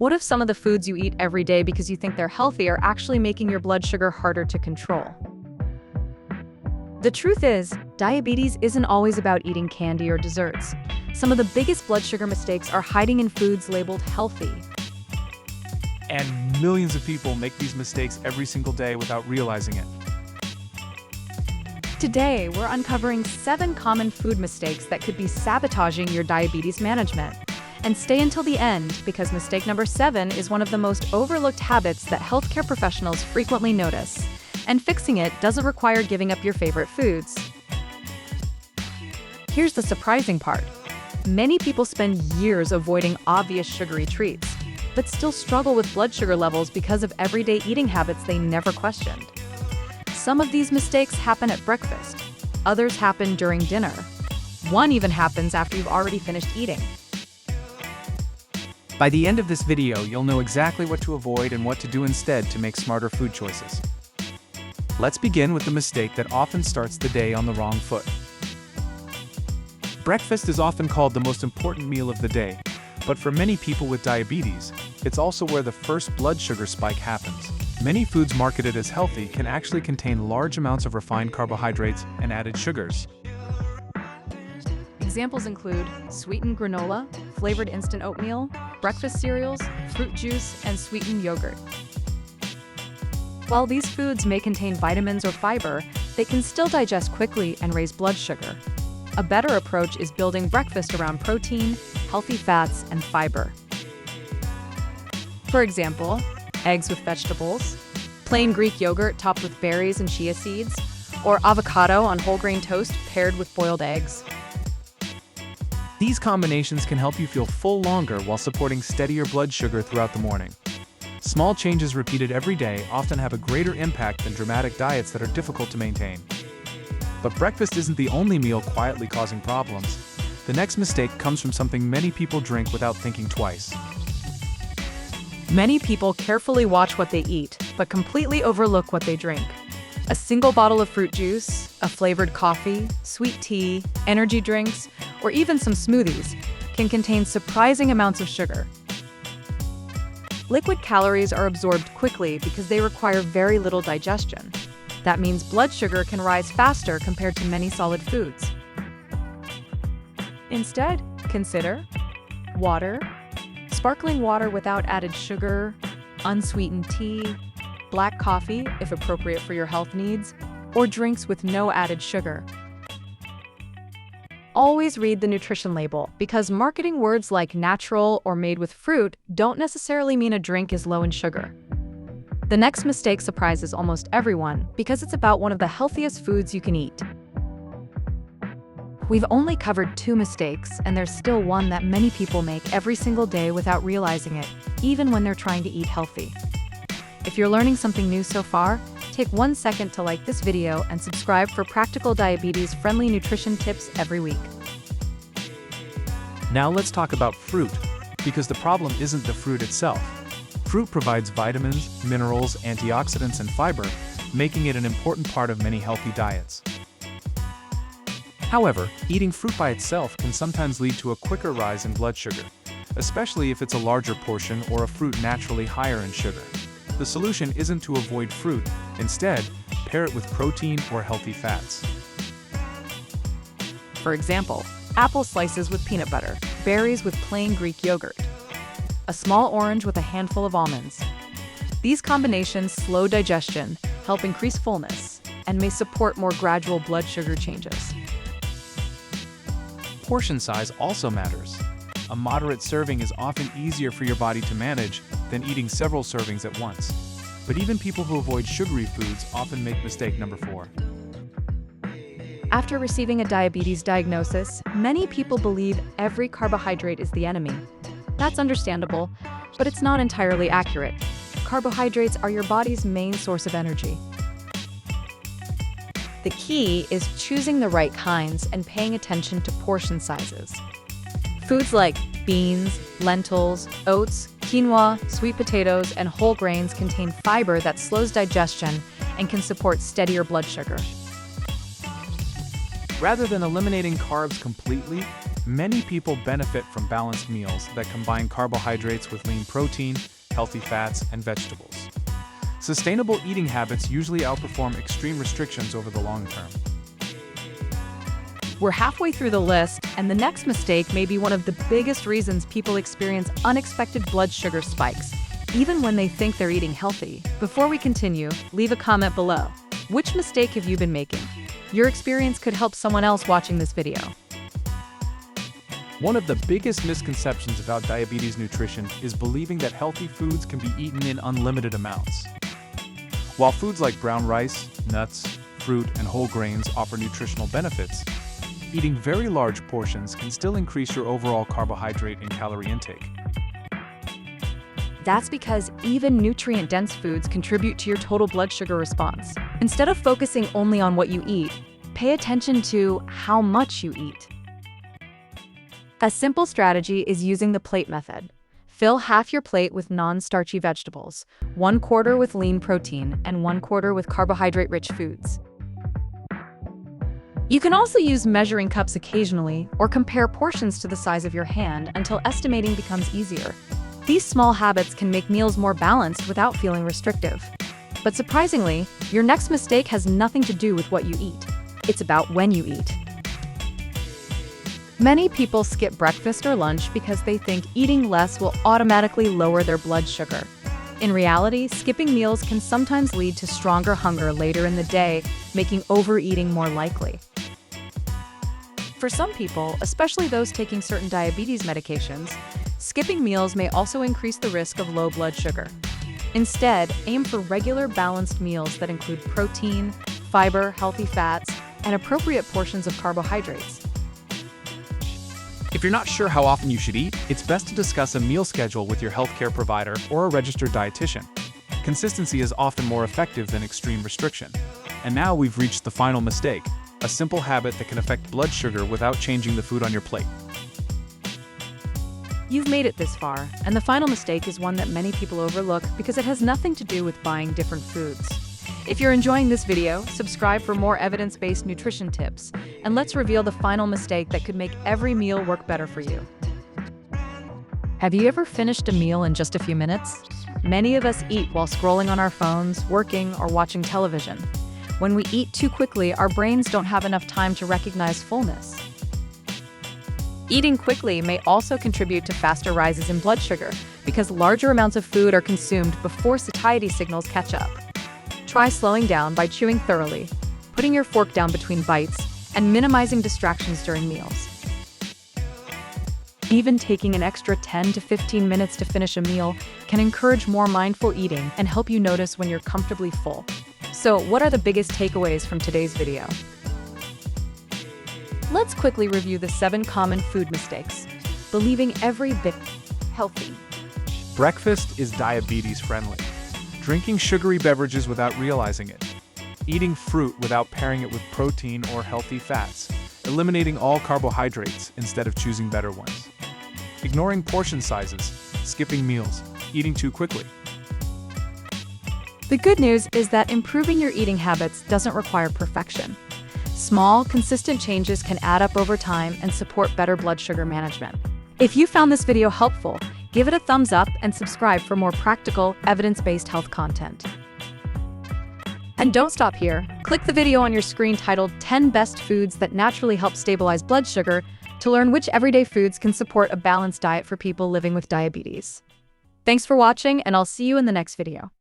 What if some of the foods you eat every day because you think they're healthy are actually making your blood sugar harder to control? The truth is, diabetes isn't always about eating candy or desserts. Some of the biggest blood sugar mistakes are hiding in foods labeled healthy. And millions of people make these mistakes every single day without realizing it. Today, we're uncovering 7 common food mistakes that could be sabotaging your diabetes management. And stay until the end, because mistake number 7 is one of the most overlooked habits that healthcare professionals frequently notice. And fixing it doesn't require giving up your favorite foods. Here's the surprising part. Many people spend years avoiding obvious sugary treats, but still struggle with blood sugar levels because of everyday eating habits they never questioned. Some of these mistakes happen at breakfast. Others happen during dinner. One even happens after you've already finished eating. By the end of this video, you'll know exactly what to avoid and what to do instead to make smarter food choices. Let's begin with the mistake that often starts the day on the wrong foot. Breakfast is often called the most important meal of the day, but for many people with diabetes, it's also where the first blood sugar spike happens. Many foods marketed as healthy can actually contain large amounts of refined carbohydrates and added sugars. Examples include sweetened granola, flavored instant oatmeal, breakfast cereals, fruit juice, and sweetened yogurt. While these foods may contain vitamins or fiber, they can still digest quickly and raise blood sugar. A better approach is building breakfast around protein, healthy fats, and fiber. For example, eggs with vegetables, plain Greek yogurt topped with berries and chia seeds, or avocado on whole grain toast paired with boiled eggs. These combinations can help you feel full longer while supporting steadier blood sugar throughout the morning. Small changes repeated every day often have a greater impact than dramatic diets that are difficult to maintain. But breakfast isn't the only meal quietly causing problems. The next mistake comes from something many people drink without thinking twice. Many people carefully watch what they eat, but completely overlook what they drink. A single bottle of fruit juice, a flavored coffee, sweet tea, energy drinks, or even some smoothies can contain surprising amounts of sugar. Liquid calories are absorbed quickly because they require very little digestion. That means blood sugar can rise faster compared to many solid foods. Instead, consider water, sparkling water without added sugar, unsweetened tea, black coffee if appropriate for your health needs, or drinks with no added sugar. Always read the nutrition label, because marketing words like natural or made with fruit don't necessarily mean a drink is low in sugar. The next mistake surprises almost everyone because it's about one of the healthiest foods you can eat. We've only covered 2 mistakes, and there's still one that many people make every single day without realizing it, even when they're trying to eat healthy. If you're learning something new so far, take 1 second to like this video and subscribe for practical diabetes-friendly nutrition tips every week. Now let's talk about fruit, because the problem isn't the fruit itself. Fruit provides vitamins, minerals, antioxidants, and fiber, making it an important part of many healthy diets. However, eating fruit by itself can sometimes lead to a quicker rise in blood sugar, especially if it's a larger portion or a fruit naturally higher in sugar. The solution isn't to avoid fruit. Instead, pair it with protein or healthy fats. For example, apple slices with peanut butter, berries with plain Greek yogurt, a small orange with a handful of almonds. These combinations slow digestion, help increase fullness, and may support more gradual blood sugar changes. Portion size also matters. A moderate serving is often easier for your body to manage than eating several servings at once. But even people who avoid sugary foods often make mistake number 4. After receiving a diabetes diagnosis, many people believe every carbohydrate is the enemy. That's understandable, but it's not entirely accurate. Carbohydrates are your body's main source of energy. The key is choosing the right kinds and paying attention to portion sizes. Foods like beans, lentils, oats, quinoa, sweet potatoes, and whole grains contain fiber that slows digestion and can support steadier blood sugar. Rather than eliminating carbs completely, Many people benefit from balanced meals that combine carbohydrates with lean protein, healthy fats, and vegetables. Sustainable eating habits usually outperform extreme restrictions over the long term. We're halfway through the list, and the next mistake may be one of the biggest reasons people experience unexpected blood sugar spikes, even when they think they're eating healthy. Before we continue, leave a comment below. Which mistake have you been making? Your experience could help someone else watching this video. One of the biggest misconceptions about diabetes nutrition is believing that healthy foods can be eaten in unlimited amounts. While foods like brown rice, nuts, fruit, and whole grains offer nutritional benefits, eating very large portions can still increase your overall carbohydrate and calorie intake. That's because even nutrient-dense foods contribute to your total blood sugar response. Instead of focusing only on what you eat, pay attention to how much you eat. A simple strategy is using the plate method. Fill half your plate with non-starchy vegetables, 1/4 with lean protein, and 1/4 with carbohydrate-rich foods. You can also use measuring cups occasionally or compare portions to the size of your hand until estimating becomes easier. These small habits can make meals more balanced without feeling restrictive. But surprisingly, your next mistake has nothing to do with what you eat. It's about when you eat. Many people skip breakfast or lunch because they think eating less will automatically lower their blood sugar. In reality, skipping meals can sometimes lead to stronger hunger later in the day, making overeating more likely. For some people, especially those taking certain diabetes medications, skipping meals may also increase the risk of low blood sugar. Instead, aim for regular balanced meals that include protein, fiber, healthy fats, and appropriate portions of carbohydrates. If you're not sure how often you should eat, it's best to discuss a meal schedule with your healthcare provider or a registered dietitian. Consistency is often more effective than extreme restriction. And now we've reached the final mistake, a simple habit that can affect blood sugar without changing the food on your plate. You've made it this far, and the final mistake is one that many people overlook because it has nothing to do with buying different foods. If you're enjoying this video, subscribe for more evidence-based nutrition tips, and let's reveal the final mistake that could make every meal work better for you. Have you ever finished a meal in just a few minutes? Many of us eat while scrolling on our phones, working, or watching television. When we eat too quickly, our brains don't have enough time to recognize fullness. Eating quickly may also contribute to faster rises in blood sugar because larger amounts of food are consumed before satiety signals catch up. Try slowing down by chewing thoroughly, putting your fork down between bites, and minimizing distractions during meals. Even taking an extra 10 to 15 minutes to finish a meal can encourage more mindful eating and help you notice when you're comfortably full. So, what are the biggest takeaways from today's video? Let's quickly review the 7 common food mistakes. Believing every bit healthy. Breakfast is diabetes friendly. Drinking sugary beverages without realizing it. Eating fruit without pairing it with protein or healthy fats. Eliminating all carbohydrates instead of choosing better ones. Ignoring portion sizes. Skipping meals. Eating too quickly. The good news is that improving your eating habits doesn't require perfection. Small, consistent changes can add up over time and support better blood sugar management. If you found this video helpful, give it a thumbs up and subscribe for more practical, evidence-based health content. And don't stop here. Click the video on your screen titled 10 Best Foods That Naturally Help Stabilize Blood Sugar to learn which everyday foods can support a balanced diet for people living with diabetes. Thanks for watching, and I'll see you in the next video.